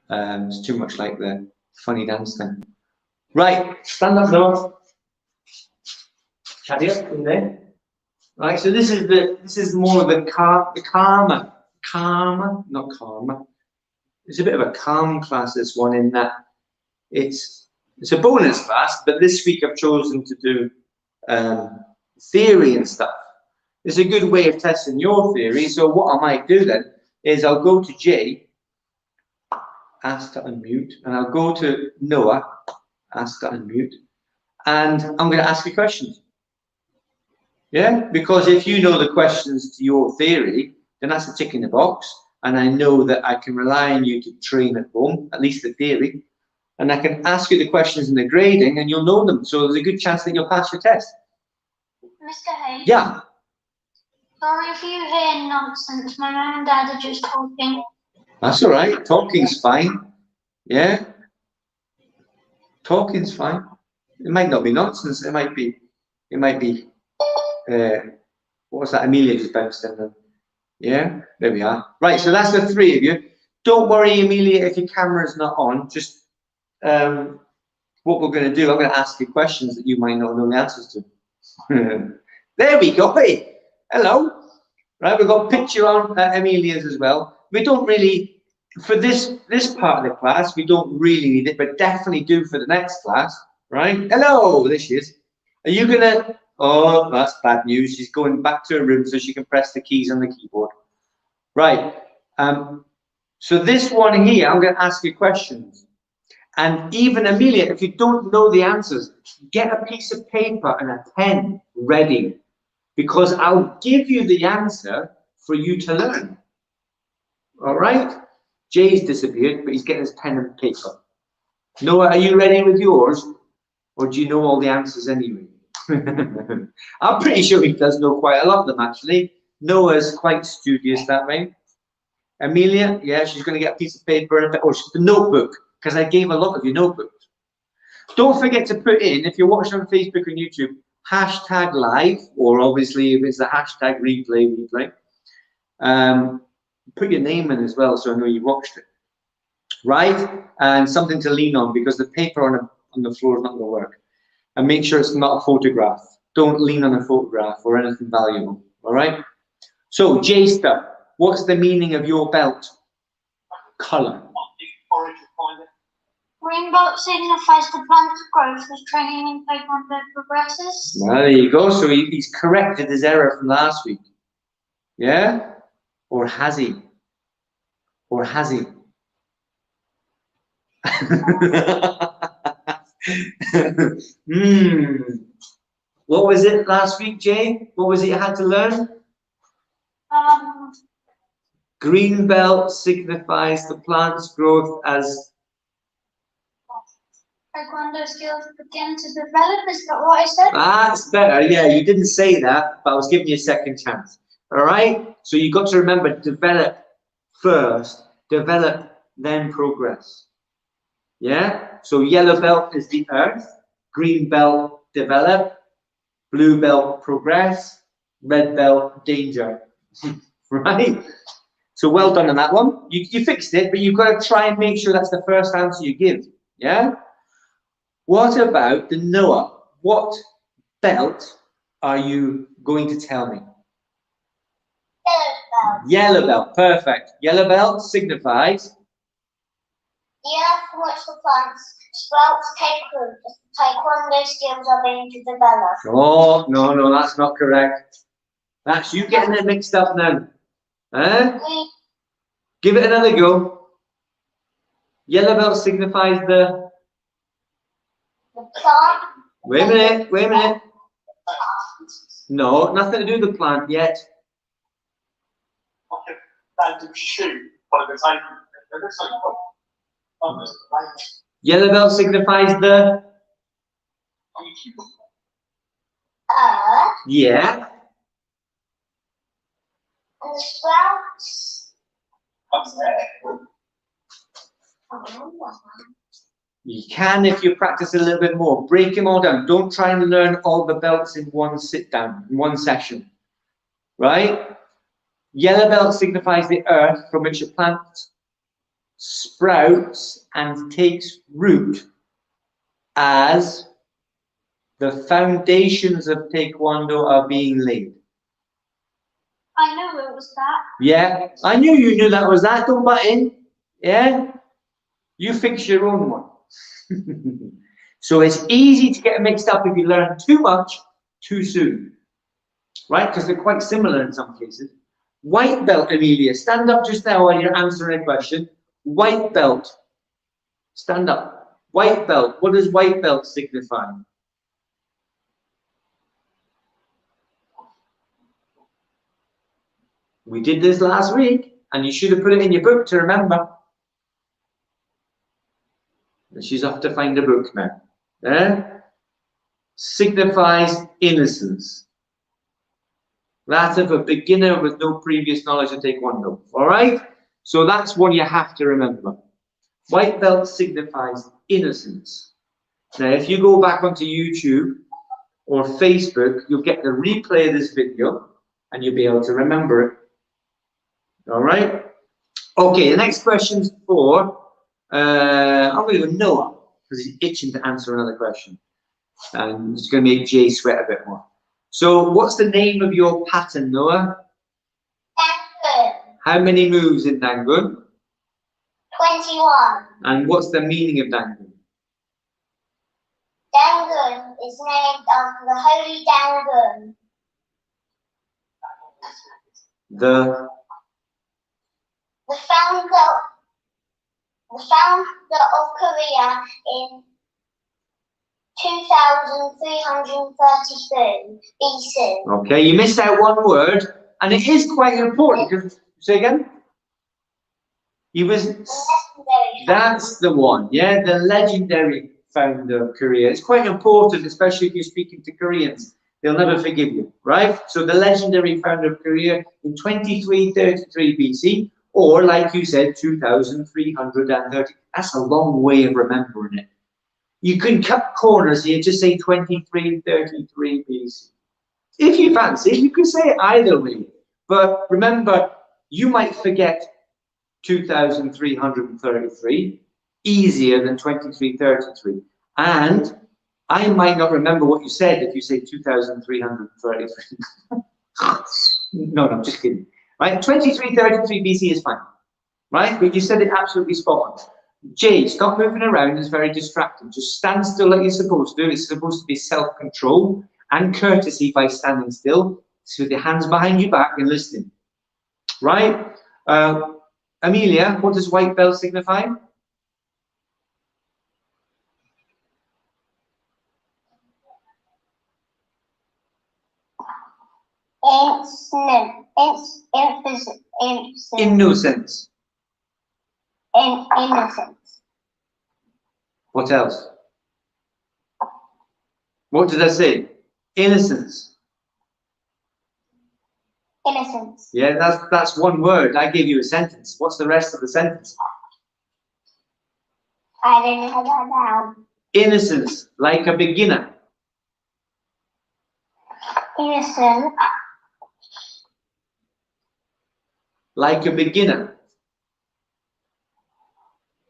It's too much like the funny dance thing. Right, stand up, Noah. Caddy up from there. Right, so this is more of a calmer, not karma. It's a bit of a calm class, this one, in that it's a bonus class, but this week I've chosen to do theory and stuff. It's a good way of testing your theory. So what I might do then is I'll go to Jay, ask to unmute, and I'll go to Noah, ask to unmute, and I'm going to ask you questions. Yeah, because if you know the questions to your theory, then that's a tick in the box, and I know that I can rely on you to train at home, at least the theory, and I can ask you the questions in the grading, and you'll know them. So there's a good chance that you'll pass your test. Mr. Hayes? Yeah? Sorry if you hear nonsense. My mum and dad are just talking. That's all right. Talking's fine. Yeah? Talking's fine. It might not be nonsense. It might be, what was that? Amelia just bounced in them. Yeah? There we are. Right, so that's the three of you. Don't worry, Amelia, if your camera's not on. Just what we're going to do, I'm going to ask you questions that you might not know the answers to. There we go. Hey, hello. Right, we've got a picture on Amelia's as well. We don't really, for this part of the class, we don't really need it, but definitely do for the next class. Right? Hello, there she is. Are you going to, oh, that's bad news. She's going back to her room so she can press the keys on the keyboard. Right. So this one here, I'm going to ask you questions. And even Amelia, if you don't know the answers, get a piece of paper and a pen ready, because I'll give you the answer for you to learn. All right? Jay's disappeared, but he's getting his pen and paper. Noah, are you ready with yours? Or do you know all the answers anyway? I'm pretty sure he does know quite a lot of them, actually. Noah's quite studious that way. Amelia, yeah, she's going to get a piece of paper and a notebook, because I gave a lot of you notebooks. Don't forget to put in, if you're watching on Facebook and YouTube, hashtag live, or obviously if it's the hashtag replay. Put your name in as well so I know you watched it. Right? And something to lean on, because the paper on the floor is not going to work. And make sure it's not a photograph. Don't lean on a photograph or anything valuable. All right? So, J-Stuff, what's the meaning of your belt? Colour. Green belt signifies the plant's growth as training in taekwondo progresses. Well, there you go. So he's corrected his error from last week. Yeah? Or has he? Or has he? What was it last week, Jay? What was it you had to learn? Green belt signifies the plant's growth as taekwondo skills begin to develop. Is that what I said? That's better. Yeah, you didn't say that, but I was giving you a second chance. All right? So you got to remember, develop first, develop, then progress. Yeah? So yellow belt is the earth, green belt, develop, blue belt, progress, red belt, danger. Right? So well done on that one. You fixed it, but you've got to try and make sure that's the first answer you give. Yeah? What about the Noah? What belt are you going to tell me? Yellow belt. Yellow belt, perfect. Yellow belt signifies? The earth from which the plants sprouts take root as the taekwondo skills are being developed. Oh, no, that's not correct. That's you getting it mixed up now. Huh? Give it another go. Yellow belt signifies the plant. Wait a minute. No, nothing to do with the plant yet. Yellow belt signifies the yeah. And the sprouts. You can if you practice a little bit more. Break them all down. Don't try and learn all the belts in one sit down, in one session. Right? Yellow belt signifies the earth from which a plant sprouts and takes root as the foundations of Taekwondo are being laid? I knew it was that. Yeah, I knew you knew that was that. Don't butt in. Yeah, you fix your own one. So it's easy to get mixed up if you learn too much too soon, right? Because they're quite similar in some cases. White belt, Amelia, stand up just now while you're answering a question. White belt, stand up. White belt, what does white belt signify? We did this last week, and you should have put it in your book to remember. And she's off to find a book now. Signifies innocence. That of a beginner with no previous knowledge of Taekwondo. All right? So that's one you have to remember. White belt signifies innocence. Now, if you go back onto YouTube or Facebook, you'll get the replay of this video, and you'll be able to remember it. All right? Okay, the next question's for, I'm going to go Noah, because he's itching to answer another question. And it's going to make Jay sweat a bit more. So, what's the name of your pattern, Noah? Dangun. How many moves in Dangun? 21. And what's the meaning of Dangun? Dangun is named after the Holy Dangun. The founder of Korea in 2333 BC. Okay, you missed out one word, and it is quite important. Say again? He was. That's the one, yeah, the legendary founder of Korea. It's quite important, especially if you're speaking to Koreans. They'll never forgive you, right? So the legendary founder of Korea in 2333 BC, or like you said, 2330. That's a long way of remembering it. You can cut corners here, just say 2333 BC. If you fancy, you can say it either way. But remember, you might forget 2333 easier than 2333. And I might not remember what you said if you say 2333. No, I'm just kidding. Right? 2333 BC is fine. Right? But you said it absolutely spot on. Jay, stop moving around. It's very distracting. Just stand still like you're supposed to. It's supposed to be self-control and courtesy by standing still, so with your hands behind your back and listening. Right? Amelia, what does white belt signify? Innocence. Innocence. What else? What did I say? Innocence. Innocence. Yeah, that's one word. I gave you a sentence. What's the rest of the sentence? I didn't have that down. Innocence, like a beginner. Innocent. Like a beginner.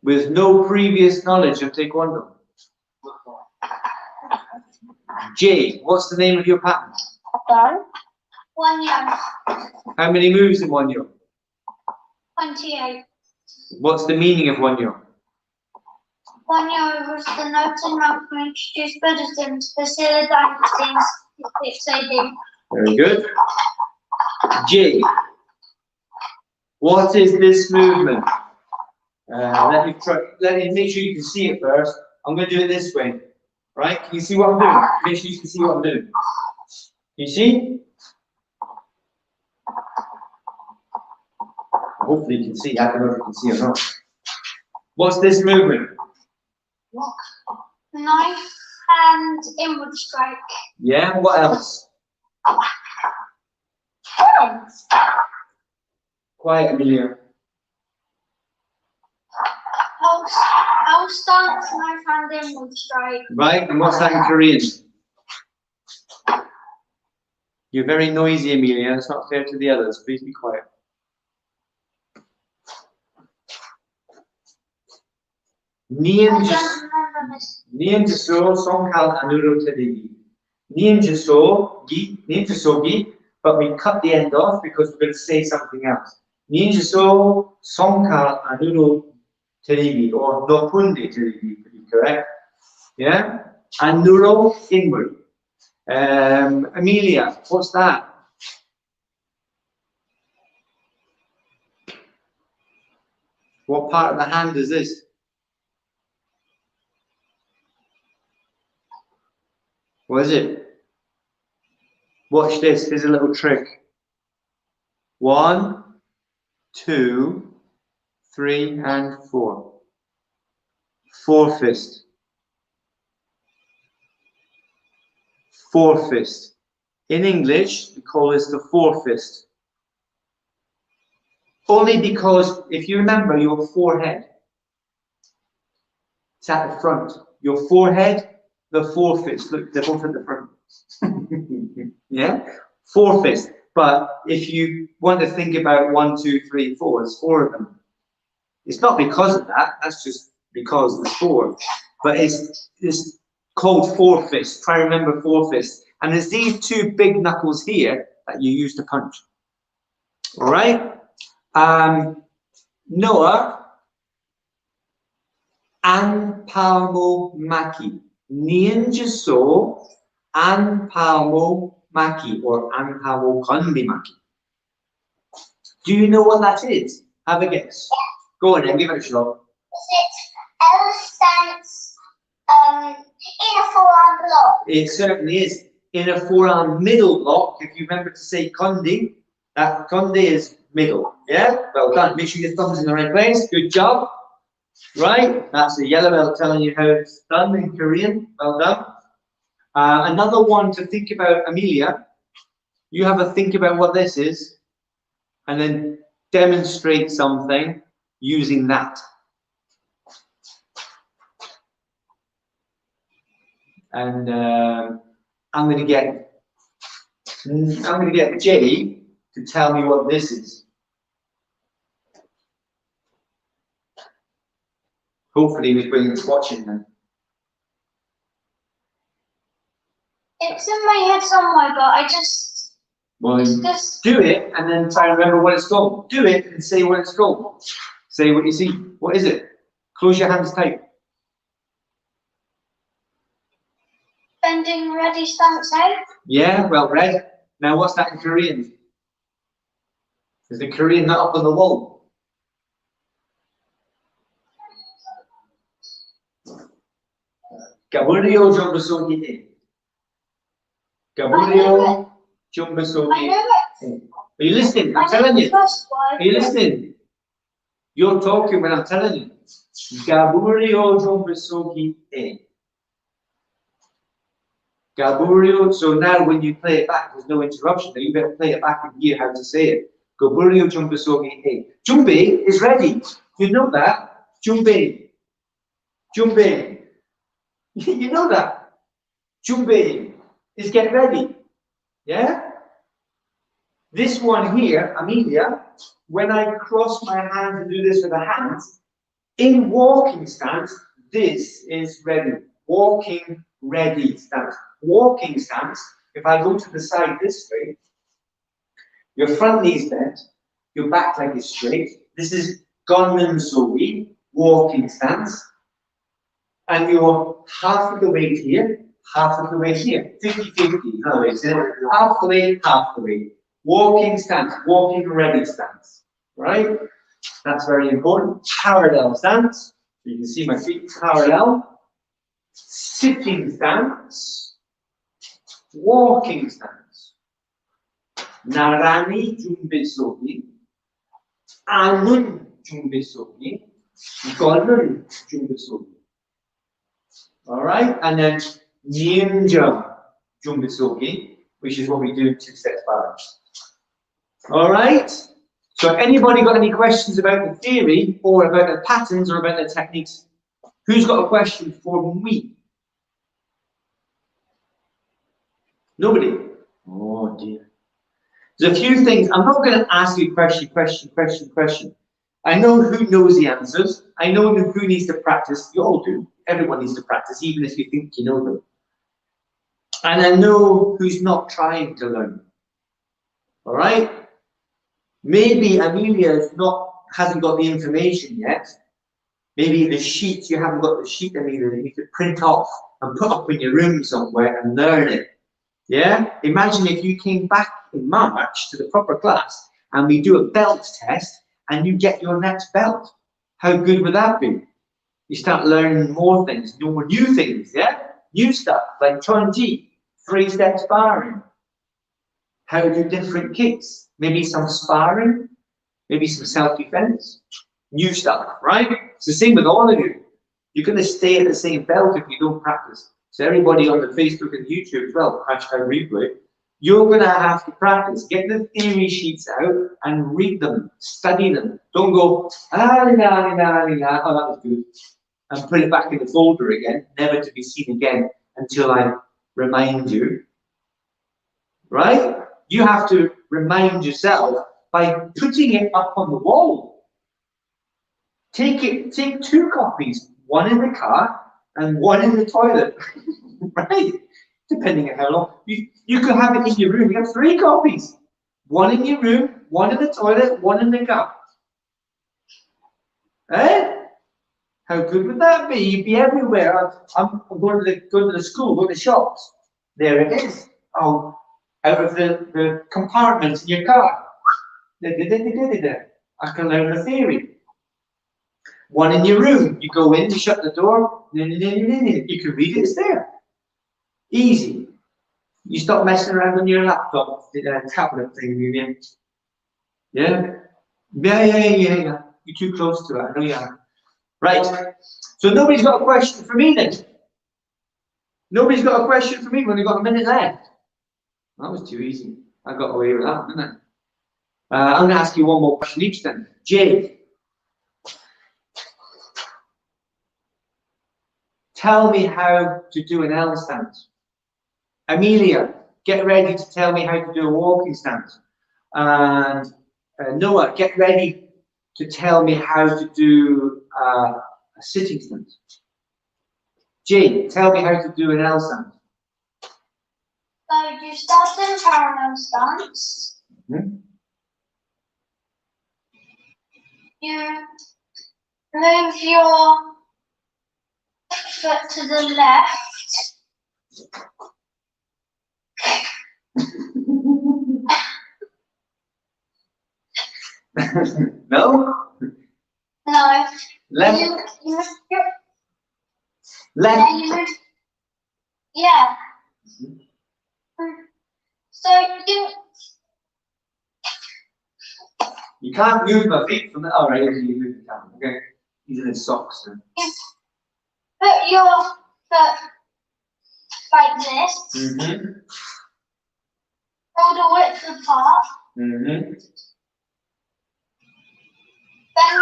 With no previous knowledge of Taekwondo. Jay, what's the name of your pattern? One year. How many moves in 1 year? 28. What's the meaning of 1 year? 1 year was the notes and monk who introduced Buddhism to the Silla dynasties, which they did. Very good. Jay, what is this movement? Let me make sure you can see it first. I'm going to do it this way. Right? Can you see what I'm doing? Make sure you can see what I'm doing. You see? Hopefully you can see. I don't know if you can see or not. What's this movement? Knife and inward strike. Yeah, what else? Hands. Quiet, Amelia. I'll start knife and inward strike. Right, and what's that in Korean? You're very noisy, Amelia. It's not fair to the others. Please be quiet. I don't remember this. Nienjiso songkal anuro tedigi. Nienjisogi, but we cut the end off because we're going to say something else. Nienjiso songkal anuro tedigi, or nopunde tedigi, to be correct. Yeah? Anuro inward. Amelia, what's that? What part of the hand is this? What is it? Watch this. Here's a little trick. 1, 2, 3, and 4. Four fist. Four fist. In English, we call this the four fist. Only because, if you remember, your forehead, it's at the front. Your forehead, the four fist. Look, they're both at the front. Yeah? Four fist. But if you want to think about 1, 2, 3, 4, there's 4 of them. It's not because of that. That's just because there's 4. But it's called four fist. Try to remember four fist. And there's these 2 big knuckles here that you use to punch. All right? Noah, anpalmo maki. Nienjiso anpalmo maki, or anpalmo kondi maki. Do you know what that is? Have a guess. Go on then, give it a shot. Is it L stance in a forearm block? It certainly is. In a forearm middle block, if you remember to say kondi, that kondi is middle. Yeah? Well done. Make sure your thumb's in the right place. Good job. Right? That's the yellow belt telling you how it's done in Korean. Well done. Another one to think about, Amelia. You have a think about what this is, and then demonstrate something using that. And I'm going to get Jay to tell me what this is. Hopefully, he's bringing watching then. It's in my head somewhere, but I just. Well, do it and then try to remember what it's called. Do it and say what it's called. Say what you see. What is it? Close your hands tight. Bending ready stance out. Yeah, well read. Now what's that in Korean? Is the Korean not up on the wall? Gaburio Jombasogi. Gaburio Jombasogi. I know it. Are you listening? I'm telling you. Are you listening? You're talking when I'm telling you. Gaburio Jombasogi. Gaburio, so now when you play it back, there's no interruption. You better play it back and hear how to say it. Gaburio Jumbasogi. Jumbe is ready. You know that? Jumbe. Jumbe. You know that? Jumbe is get ready. Yeah? This one here, Amelia, when I cross my hands and do this with the hands, in walking stance, this is ready. Walking ready stance. Walking stance, if I go to the side this way, your front knee's bent, your back leg is straight. This is Gonmen Sogi, walking stance. And you're half of the weight here, half of the weight here. 50-50, in other words, half the weight, half the weight. Walking stance, walking ready stance. Right? That's very important. Parallel stance. You can see my feet parallel. Sitting stance. Walking stance. Narani Jumbesogi. Anun Jumbesogi. Golun Jumbesogi. Alright? And then Ninja Jumbesogi, which is what we do 2 steps back. Alright? So anybody got any questions about the theory or about the patterns or about the techniques? Who's got a question for me? Nobody? Oh dear. There's a few things. I'm not going to ask you question. I know who knows the answers. I know who needs to practice. You all do. Everyone needs to practice, even if you think you know them. And I know who's not trying to learn. All right? Maybe Amelia hasn't got the information yet. Maybe the sheet, you haven't got the sheet, Amelia, that you could print off and put up in your room somewhere and learn it. Yeah? Imagine if you came back in March to the proper class and we do a belt test and you get your next belt. How good would that be? You start learning more things, more new things, yeah? New stuff, like Chun-Chi, 3-step sparring. How to do different kicks. Maybe some sparring, maybe some self-defense. New stuff, right? It's the same with all of you. You're going to stay at the same belt if you don't practice. So everybody on the Facebook and YouTube as well, #replay, you're going to have to practice. Get the theory sheets out and read them, study them. Don't go, oh, that was good, and put it back in the folder again, never to be seen again until I remind you. Right? You have to remind yourself by putting it up on the wall. Take 2 copies, one in the car and one in the toilet. Right? Depending on how long. You could have it in your room. You have 3 copies. One in your room, one in the toilet, one in the car. Eh? How good would that be? You'd be everywhere. I'm going to the school, going to the shops. There it is. Oh, out of the compartments in your car. I can learn the theory. One in your room. You go in, you shut the door. You can read it. It's there. Easy. You stop messing around on your laptop, tablet thing, you Yeah? Yeah. You're too close to it. I know you are. Right. So nobody's got a question for me then. Nobody's got a question for me when we've got a minute left. That was too easy. I got away with that, didn't I? I'm going to ask you one more question each then. Jay, tell me how to do an L stance. Amelia, get ready to tell me how to do a walking stance. And Noah, get ready to tell me how to do a sitting stance. Jay, tell me how to do an L stance. So you start in parallel stance. Mm-hmm. You move your foot to the left. No? No. Left. You move your, Left. you move, yeah. So You can't move my feet from the. All right, you move the camera. Okay, these are the socks. Then. you put your foot like this. Mm-hmm. Hold the width apart. Mm-hmm. Then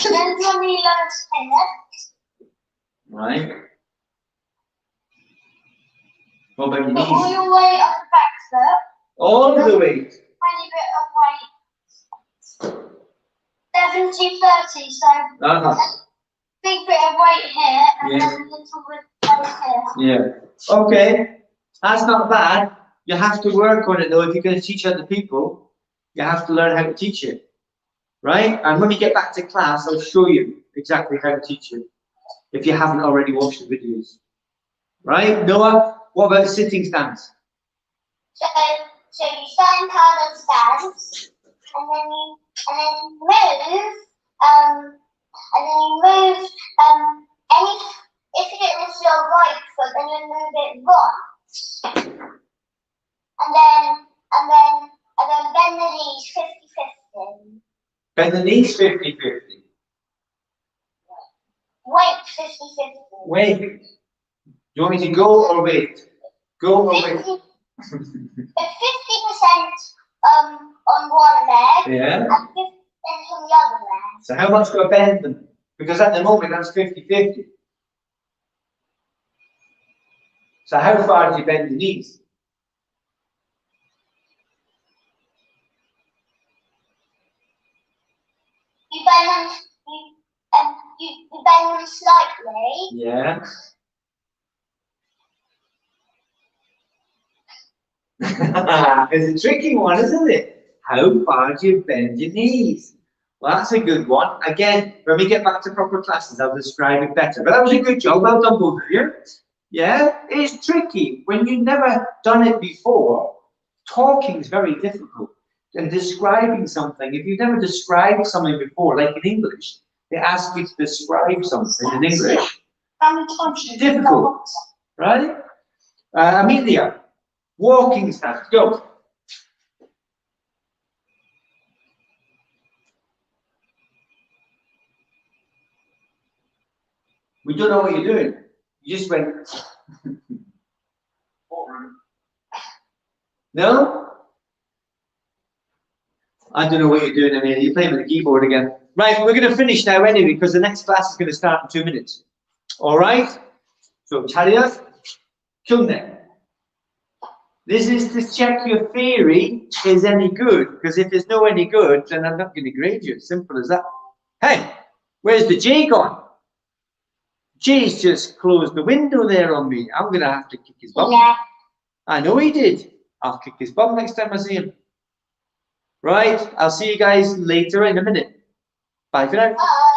on the left here. Right. What about your Put all knees? your weight on the back foot. All the weight. Tiny bit of weight. 70-30, so big bit of weight here and then a little bit of weight here. Yeah. Okay. That's not bad. You have to work on it though. If you're going to teach other people, you have to learn how to teach it. Right? And when we get back to class, I'll show you exactly how to teach it. If you haven't already watched the videos. Right? Noah, what about sitting stance? So you start in parallel stance, and then you move, if it was your right foot, then you move it once, and then bend the knees 50-50. Bend the knees 50-50. Weight 50-50. Wait. You want me to go or wait? Go or wait? 50% on one leg, Yeah. and 50% on the other leg. So how much do I bend them? Because at the moment that's 50-50. So how far do you bend the knees? you bend them slightly. Yeah. It's a tricky one, isn't it? How far do you bend your knees? Well, that's a good one. Again, when we get back to proper classes, I'll describe it better. But that was a good job. Well done, both of you. Yeah, it's tricky. When you've never done it before, talking is very difficult. And describing something, if you've never described something before, like in English, they ask you to describe something in English. Difficult, right? Amelia, walking stance, go. We don't know what you're doing. You just went. No? I don't know what you're doing, Amelia. You're playing with the keyboard again. Right, we're going to finish now anyway, because the next class is going to start in 2 minutes. All right? So, Talia, Kulne. This is to check your theory is any good, because if it's no any good, then I'm not going to grade you. Simple as that. Hey, where's the J gone? Jay's just closed the window there on me. I'm going to have to kick his bum. Yeah. I know he did. I'll kick his bum next time I see him. Right, I'll see you guys later in a minute. Bye for now. Bye.